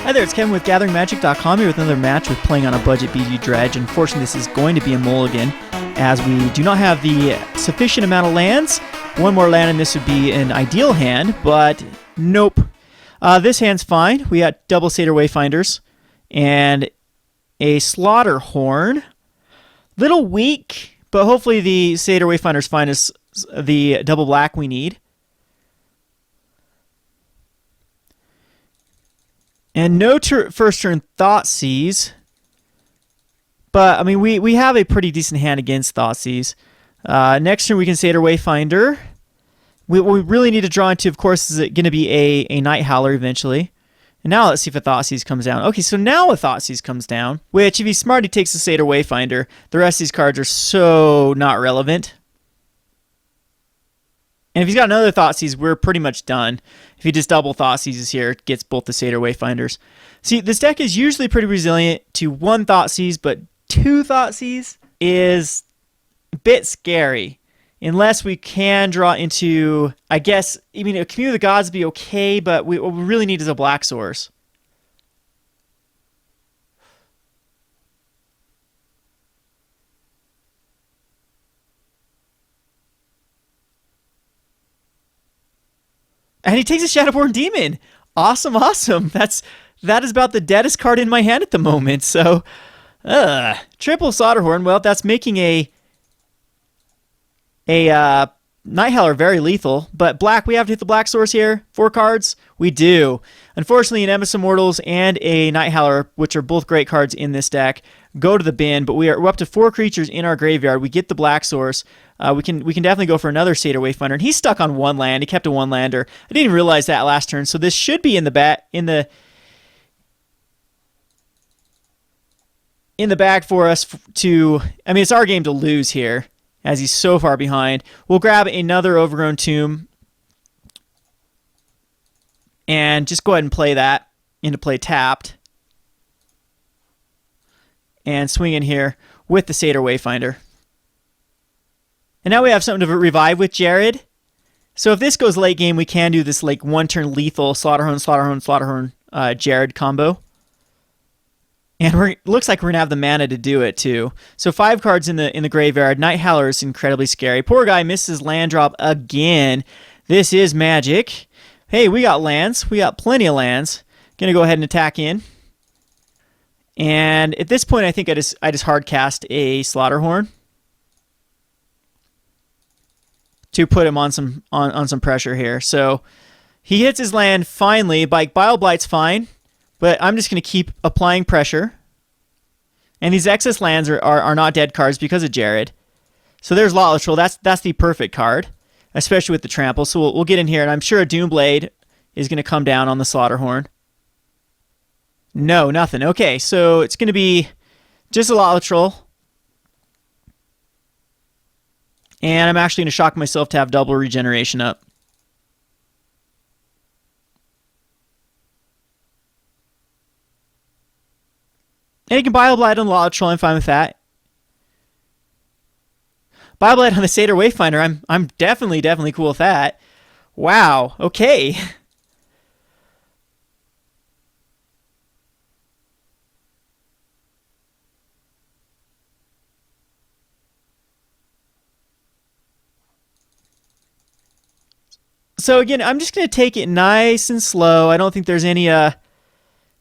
Hi there, it's Kevin with GatheringMagic.com here with another match with playing on a budget BG Dredge. Unfortunately, this is going to be a mulligan as we do not have the sufficient amount of lands. One more land and this would be an ideal hand, but nope. This hand's fine. We got double Satyr Wayfinders and a Slaughterhorn. Little weak, but hopefully the Satyr Wayfinders find us the double black we need. And no first turn Thoughtseize. But, I mean, we have a pretty decent hand against Thoughtseize. Next turn we can Satyr Wayfinder. What we really need to draw into, of course, is it going to be a Nighthowler eventually. And now let's see if a Thoughtseize comes down. Okay, so now a Thoughtseize comes down. Which, if he's smart, he takes the Satyr Wayfinder. The rest of these cards are so not relevant. And if he's got another Thoughtseize, we're pretty much done. If he just double Thoughtseizes here, it gets both the Satyr Wayfinders. See, this deck is usually pretty resilient to one Thoughtseize, but two Thoughtseize is a bit scary. Unless we can draw into, I guess, I mean, a Commune of the Gods would be okay, but what we really need is a black source. And he takes a Shadowborn Demon. Awesome, awesome. That is about the deadest card in my hand at the moment. So, triple Slaughterhorn. Well, that's making a Nighthowler very lethal. But black, we have to hit the black source here. 4 cards, we do. Unfortunately, a Nemesis of Mortals and a Nighthowler, which are both great cards in this deck, go to the bin. But we're up to 4 creatures in our graveyard. We get the black source. We can definitely go for another Satyr Wayfinder, and he's stuck on one land. He kept a 1-lander. I didn't even realize that last turn. So this should be in the bag for us to. I mean, it's our game to lose here, as he's so far behind. We'll grab another Overgrown Tomb, and just go ahead and play that into play tapped, and swing in here with the Satyr Wayfinder. And now we have something to revive with Jarad. So if this goes late game, we can do this like 1-turn lethal Slaughterhorn, Jarad combo. And looks like we're going to have the mana to do it too. So 5 cards in the graveyard. Nighthowler is incredibly scary. Poor guy misses land drop again. This is Magic. Hey, we got lands. We got plenty of lands. Going to go ahead and attack in. And at this point, I think I just hard cast a Slaughterhorn to put him on some pressure here. So he hits his land finally. Bile Blight's fine, but I'm just going to keep applying pressure. And these excess lands are not dead cards because of Jarad. So there's Lotleth Troll. That's the perfect card, especially with the trample. So we'll get in here, and I'm sure a Doomblade is going to come down on the Slaughterhorn. No, nothing. Okay, so it's going to be just a Lotleth Troll. And I'm actually going to shock myself to have double regeneration up. And you can Bile Blight on Lotleth Troll. I'm fine with that. Bile Blight on the Satyr Wayfinder. I'm definitely cool with that. Wow. Okay. So again, I'm just going to take it nice and slow. I don't think there's any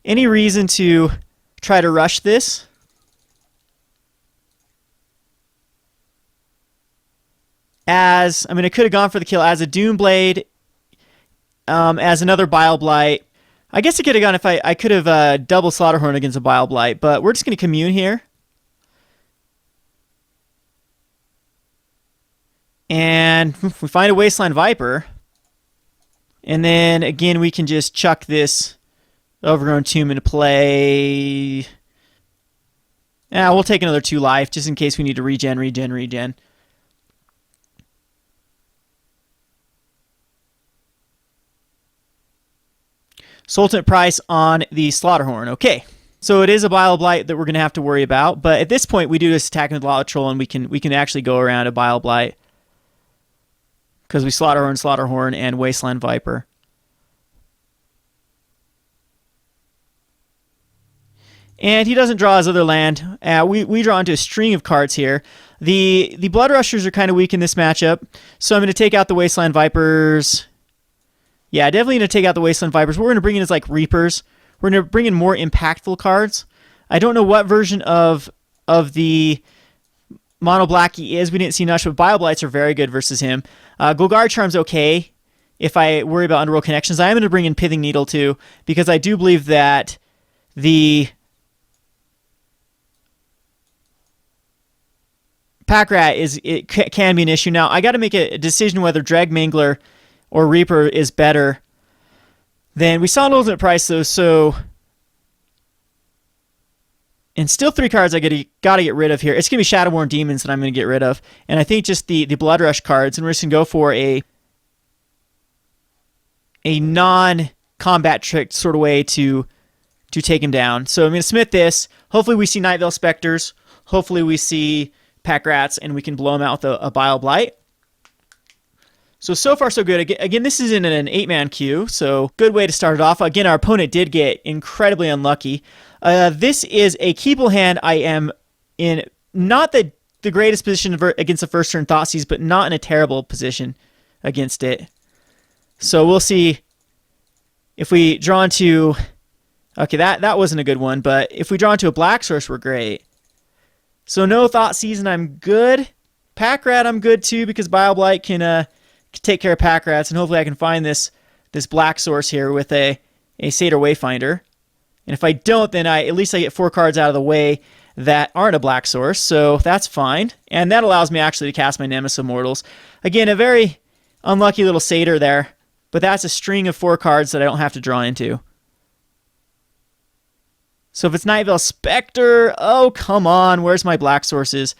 reason to try to rush this. As I mean, I could have gone for the kill as a Doomblade, as another Bile Blight. I guess I could have gone if I could have double Slaughterhorn against a Bile Blight, but we're just going to commune here. And we find a Wasteland Viper. And then, again, we can just chuck this Overgrown Tomb into play. We'll take another 2 life, just in case we need to regen. Sultan price on the Slaughterhorn. Okay, so it is a Bile Blight that we're going to have to worry about. But at this point, we do this attacking with Lotleth Troll, and we can actually go around a Bile Blight. Because we Slaughterhorn, and Wasteland Viper. And he doesn't draw his other land. We draw into a string of cards here. The Blood Rushers are kind of weak in this matchup, so I'm going to take out the Wasteland Vipers. Yeah, definitely going to take out the Wasteland Vipers. What we're going to bring in is like Reapers. We're going to bring in more impactful cards. I don't know what version of the Mono Black he is. We didn't see much, but Bile Blights are very good versus him. Golgari Charm's okay if I worry about Underworld Connections. I am going to bring in Pithing Needle too, because I do believe that the Pack Rat can be an issue. Now, I got to make a decision whether Dreg Mangler or Reaper is better than... We saw an ultimate price, though, so... And still 3 cards I got to get rid of here. It's going to be Shadowborn Demons that I'm going to get rid of. And I think just the Blood Rush cards, and we're just going to go for a non-combat trick sort of way to take him down. So I'm going to submit this. Hopefully we see Nightvale Specters. Hopefully we see Pack Rats, and we can blow them out with a Bile Blight. So far so good. Again, this is in an 8-man queue, so good way to start it off. Again, our opponent did get incredibly unlucky. This is a keepable hand. I am in not the greatest position against the first turn Thoughtseize, but not in a terrible position against it. So we'll see if we draw into... Okay, that wasn't a good one, but if we draw into a Black Source, we're great. So no Thoughtseize, and I'm good. Pack Rat, I'm good too, because Bile Blight can take care of Pack Rats, and hopefully I can find this Black Source here with a Satyr Wayfinder. And if I don't, then at least I get 4 cards out of the way that aren't a Black Source, so that's fine. And that allows me actually to cast my Nemesis of Mortals. Again, a very unlucky little Satyr there, but that's a string of 4 cards that I don't have to draw into. So if it's Nightvale Specter, oh, come on, where's my Black Sources?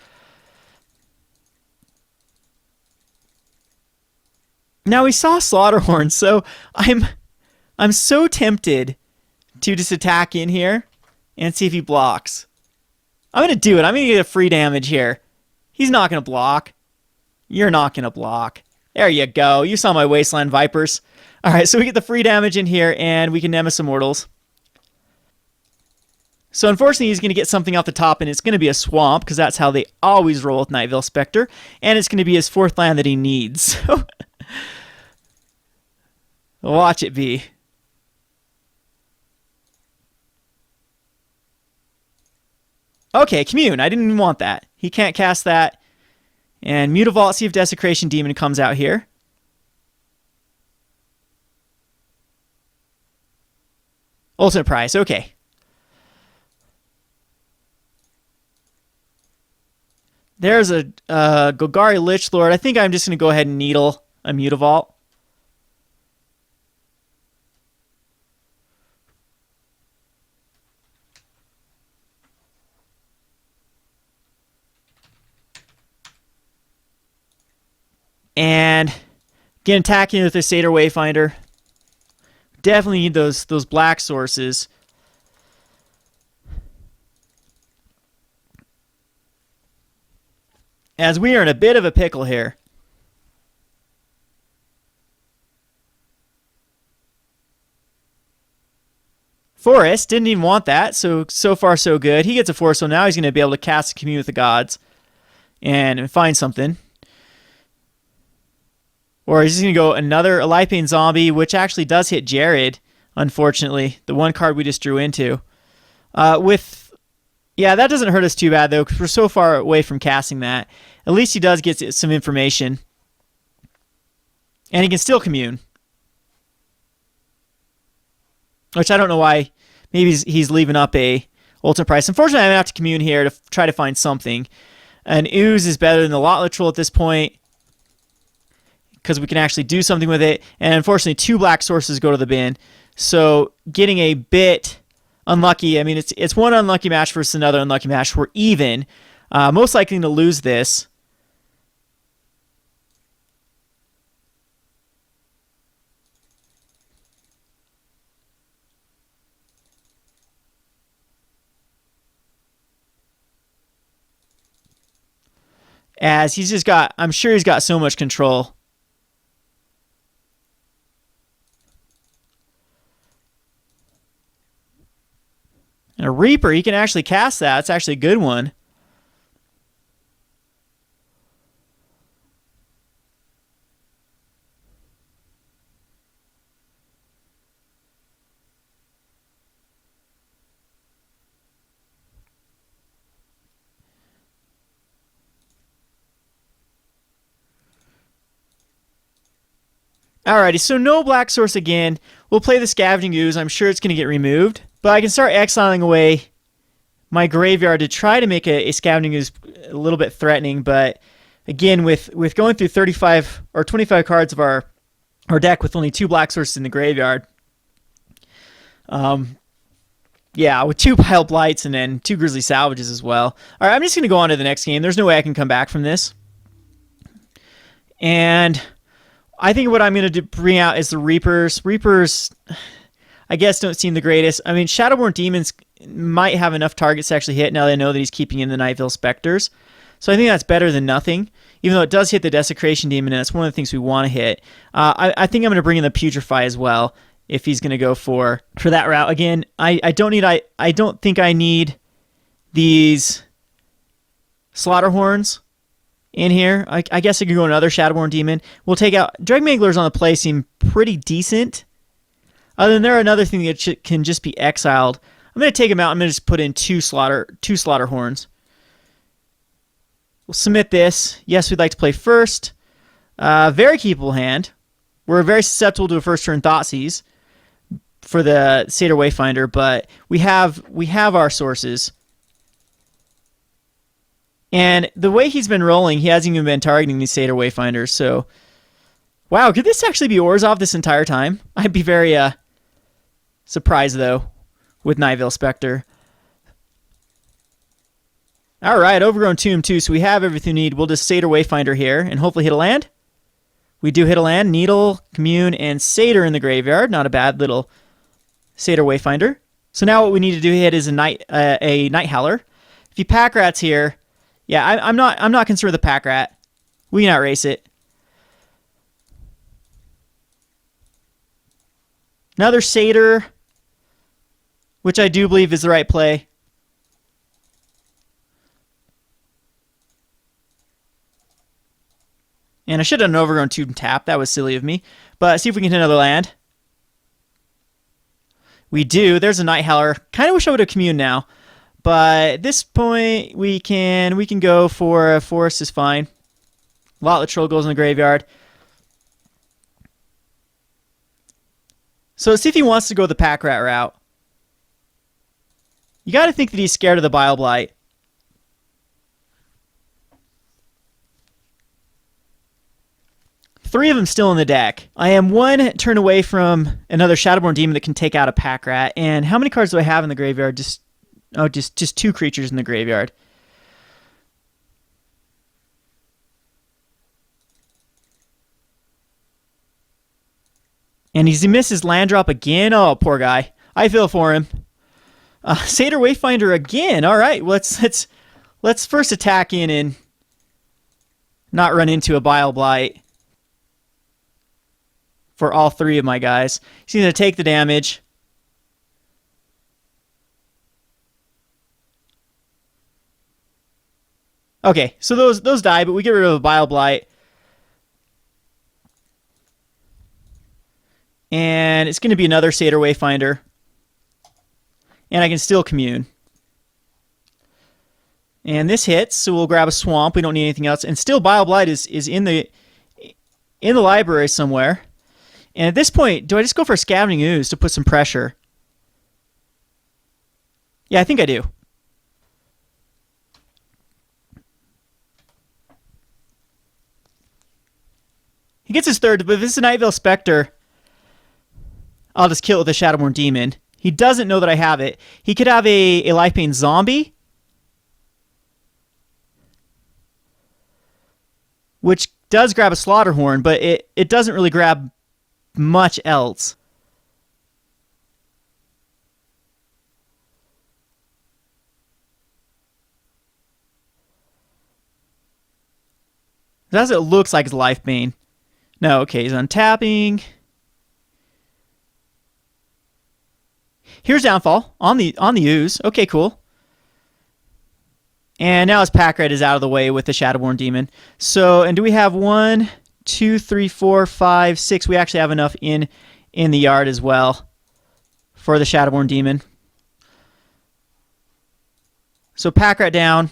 Now we saw Slaughterhorn, so I'm so tempted to just attack in here and see if he blocks. I'm going to do it. I'm going to get a free damage here. He's not going to block. You're not going to block. There you go. You saw my Wasteland Vipers. All right, so we get the free damage in here, and we can Nemesis of Mortals. So unfortunately, he's going to get something off the top, and it's going to be a swamp, because that's how they always roll with Nightvale Specter, and it's going to be his 4th land that he needs. So watch it be. Okay, Commune. I didn't even want that. He can't cast that. And Mutavault, see if Desecration Demon comes out here. Ultimate Prize, okay. There's a Golgari Lich Lord. I think I'm just going to go ahead and Needle a Mutavault. And again, attacking with the Satyr Wayfinder. Definitely need those Black Sources. As we are in a bit of a pickle here. Forest, didn't even want that, so far so good. He gets a forest, so now he's going to be able to cast a Commune with the Gods and find something. Or he's just going to go another Alipane Zombie, which actually does hit Jarad, unfortunately. The one card we just drew into. Yeah, that doesn't hurt us too bad, though, because we're so far away from casting that. At least he does get some information. And he can still Commune. Which I don't know why. Maybe he's leaving up a ultimate price. Unfortunately, I'm going to have to Commune here to try to find something. An Ooze is better than the Lotleth Troll at this point, because we can actually do something with it. And unfortunately, 2 Black Sources go to the bin. So getting a bit unlucky. I mean, it's one unlucky match versus another unlucky match. We're even. Most likely to lose this. As he's just got, I'm sure he's got so much control. And a Reaper, he can actually cast that. It's actually a good one. Alrighty, so no black source again. We'll play the Scavenging Ooze. I'm sure it's going to get removed. But I can start exiling away my graveyard to try to make a Scavenging Ooze a little bit threatening. But again, with going through 35 or 25 cards of our deck with only 2 black sources in the graveyard. Yeah, with 2 Bile Blights and then 2 Grisly Salvages as well. Alright, I'm just going to go on to the next game. There's no way I can come back from this. And I think what I'm going to bring out is the Reapers. Reapers, I guess, don't seem the greatest. I mean, Shadowborn Demons might have enough targets to actually hit now that I know that he's keeping in the Nightvale Specters. So I think that's better than nothing, even though it does hit the Desecration Demon, and that's one of the things we want to hit. I think I'm going to bring in the Putrefy as well, if he's going to go for that route. Again, I don't think I need these Slaughterhorns in here. I guess I could go another Shadowborn Demon. We'll take out Dreg Manglers on the play seem pretty decent. Other than there, another thing that can just be exiled. I'm going to take him out. I'm going to just put in two Slaughterhorns. We'll submit this. Yes, we'd like to play first. Very keepable hand. We're very susceptible to a first turn Thoughtseize for the Satyr Wayfinder, but we have our sources. And the way he's been rolling, he hasn't even been targeting these Satyr Wayfinders. So, wow, could this actually be Orzhov this entire time? I'd be very surprised, though, with Nightvale Specter. All right, Overgrown Tomb, too. So we have everything we need. We'll just Satyr Wayfinder here and hopefully hit a land. We do hit a land. Needle, Commune, and Satyr in the graveyard. Not a bad little Satyr Wayfinder. So now what we need to do hit is a Nighthowler. If you pack rats here, yeah, I'm not concerned with the pack rat. We can outrace it. Another Satyr, which I do believe is the right play. And I should have done an Overgrown Tomb tap. That was silly of me. But see if we can hit another land. We do. There's a Nighthowler. Kind of wish I would have Commune now. But at this point, we can go for a forest is fine. Lotleth Troll goes in the graveyard. So let's see if he wants to go the pack rat route. You got to think that he's scared of the Bile Blight. Three of them still in the deck. I am one turn away from another Shadowborn Demon that can take out a pack rat. And how many cards do I have in the graveyard? Just 2 creatures in the graveyard. And he misses land drop again. Oh, poor guy. I feel for him. Satyr Wayfinder again. All right, let's first attack in and not run into a Bile Blight for all 3 of my guys. He's going to take the damage. Okay, so those die, but we get rid of a Bile Blight. And it's going to be another Satyr Wayfinder. And I can still Commune. And this hits, so we'll grab a Swamp. We don't need anything else. And still Bile Blight is in the library somewhere. And at this point, do I just go for a Scavenging Ooze to put some pressure? Yeah, I think I do. He gets his third, but if it's a Nightvale Specter, I'll just kill it with a Shadowborn Demon. He doesn't know that I have it. He could have a Lifebane Zombie, which does grab a Slaughterhorn, but it doesn't really grab much else. That's what it looks like. It's Lifebane. No, okay, he's untapping. Here's Downfall on the Ooze. Okay, cool. And now his pack red is out of the way with the Shadowborn Demon. So, and do we have 1, 2, 3, 4, 5, 6? We actually have enough in the yard as well for the Shadowborn Demon. So pack rat down.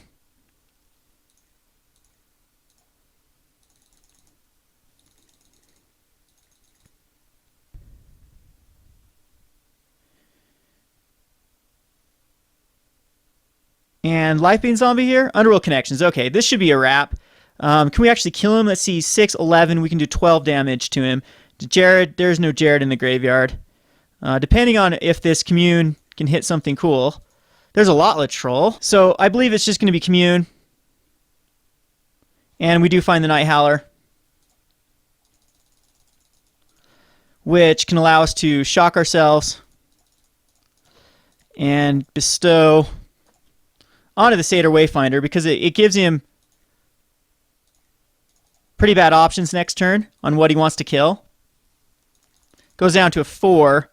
And Life Being Zombie here. Underworld Connections. Okay, this should be a wrap. Can we actually kill him? Let's see. 6, 11. We can do 12 damage to him. Jarad, there's no Jarad in the graveyard. Depending on if this Commune can hit something cool. There's a Lotleth Troll. So I believe it's just going to be Commune. And we do find the Nighthowler, which can allow us to shock ourselves and bestow onto the Satyr Wayfinder, because it gives him pretty bad options next turn on what he wants to kill. Goes down to a 4,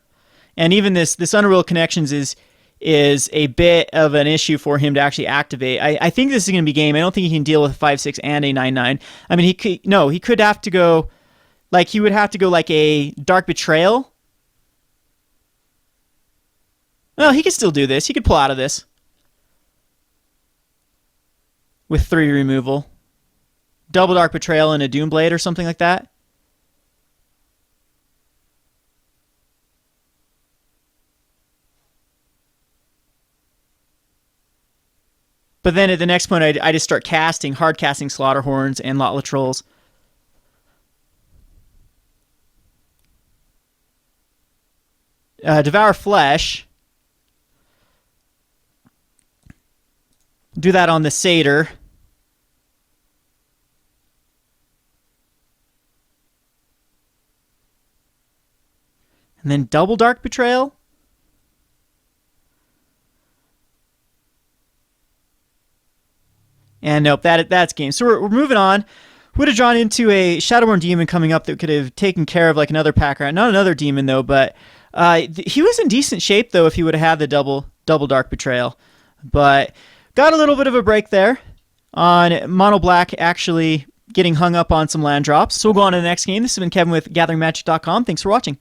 and even this Underworld Connections is a bit of an issue for him to actually activate. I think this is going to be game. I don't think he can deal with a 5/6 and a 9/9. I mean, he could have to go, like, he would have to go like a Dark Betrayal. Well, he could still do this. He could pull out of this with 3 removal. Double Dark Betrayal and a Doomblade or something like that. But then at the next point, I just start hard casting Slaughterhorns and Lotleth Trolls. Devour Flesh. Do that on the Satyr. And then double Dark Betrayal. And nope, that's game. So we're moving on. Would have drawn into a Shadowborn Demon coming up that could have taken care of like another pack rat. Not another demon though, but he was in decent shape though if he would have had the double Dark Betrayal. But got a little bit of a break there on Mono Black actually getting hung up on some land drops. So we'll go on to the next game. This has been Kevin with GatheringMagic.com. Thanks for watching.